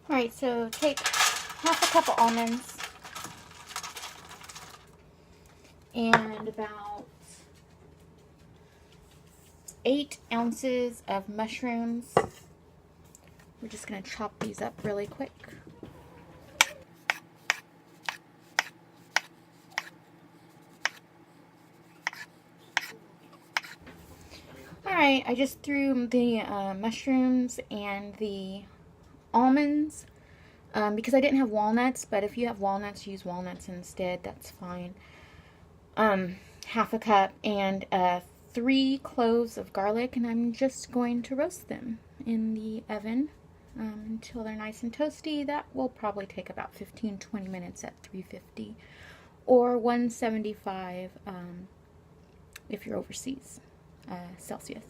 Alright, so take half a cup of almonds and about 8 ounces of mushrooms. We're just going to chop these up really quick. Alright, I just threw the mushrooms and the almonds because I didn't have walnuts, but if you have walnuts, use walnuts instead. That's fine. Half a cup and 3 cloves of garlic, and I'm just going to roast them in the oven until they're nice and toasty. That will probably take about 15-20 minutes at 350 or 175 if you're overseas, Celsius.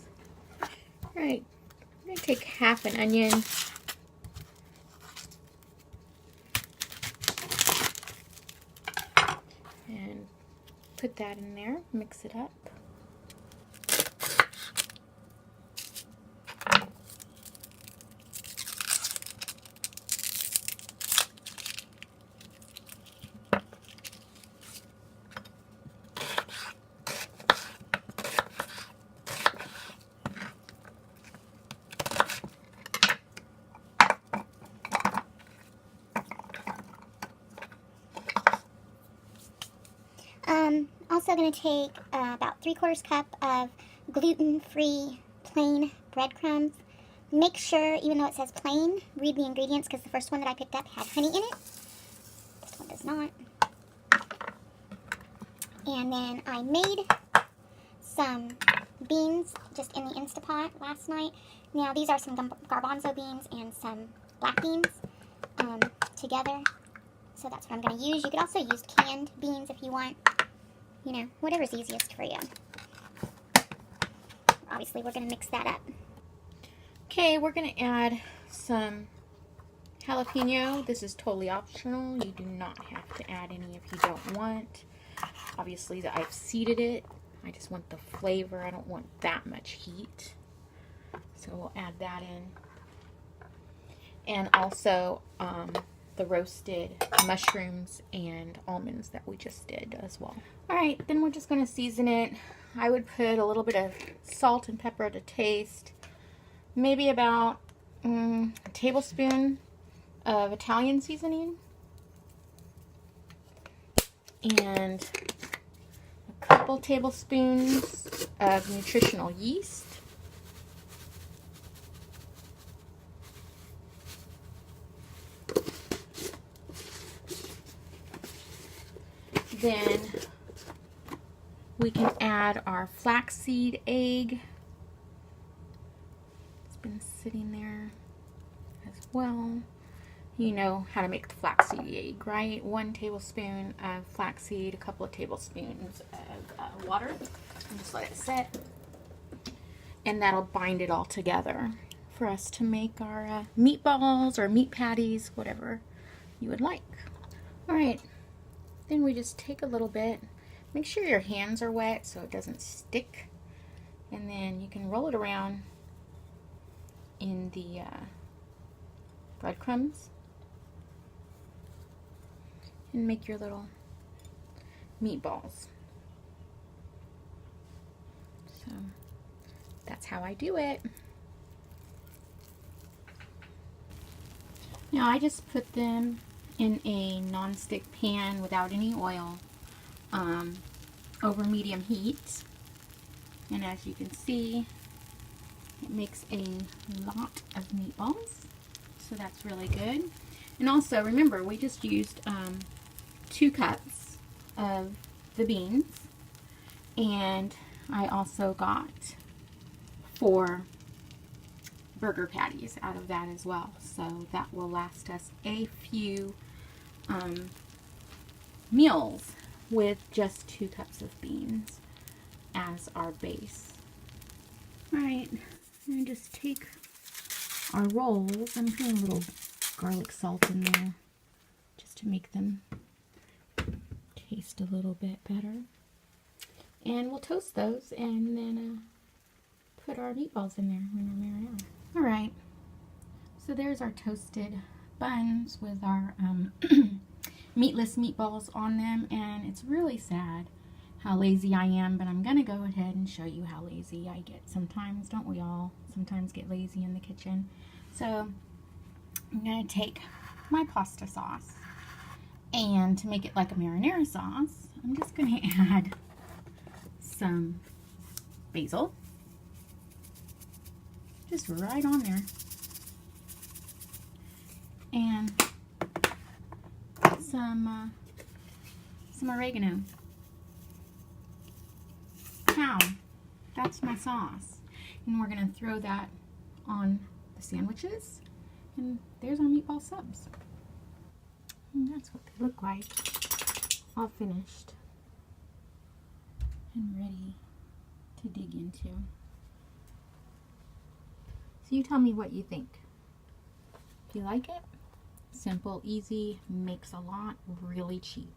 Alright, I'm going to take half an onion. And put that in there, mix it up. Also going to take about 3/4 cup of gluten-free plain breadcrumbs. Make sure, even though it says plain, read the ingredients because the first one that I picked up had honey in it. This one does not. And then I made some beans just in the Instapot last night. Now these are some garbanzo beans and some black beans together. So that's what I'm going to use. You could also use canned beans if you want. You know, whatever's easiest for you. Obviously, we're going to mix that up. Okay, we're going to add some jalapeno. This is totally optional. You do not have to add any if you don't want. Obviously, I've seeded it. I just want the flavor. I don't want that much heat. So we'll add that in. And also the roasted mushrooms and almonds that we just did as well. Alright, then we're just going to season it. I would put a little bit of salt and pepper to taste. Maybe about a tablespoon of Italian seasoning. And a couple tablespoons of nutritional yeast. Then we can add our flaxseed egg. It's been sitting there as well. You know how to make the flaxseed egg, right? 1 tablespoon of flaxseed, a couple of tablespoons of water, and just let it set. And that'll bind it all together for us to make our meatballs or meat patties, whatever you would like. All right. Then we just take a little bit, make sure your hands are wet so it doesn't stick, and then you can roll it around in the breadcrumbs and make your little meatballs. So that's how I do it. Now I just put them in a non-stick pan without any oil over medium heat, and as you can see, it makes a lot of meatballs, so that's really good. And also remember, we just used 2 cups of the beans, and I also got 4 burger patties out of that as well, so that will last us a few meals with just 2 cups of beans as our base. Alright, I'm going to just take our rolls. I'm putting a little garlic salt in there just to make them taste a little bit better. And we'll toast those and then put our meatballs in there when they're marinated. Alright, so there's our toasted buns with our meatless meatballs on them, and it's really sad how lazy I am, but I'm gonna go ahead and show you how lazy I get sometimes. Don't we all sometimes get lazy in the kitchen? So I'm gonna take my pasta sauce, and to make it like a marinara sauce, I'm just gonna add some basil, just right on there, and some oregano. Now, that's my sauce, and we're gonna throw that on the sandwiches, and there's our meatball subs. And that's what they look like, all finished and ready to dig into. So you tell me what you think. Do you like it? Simple, easy, makes a lot, really cheap.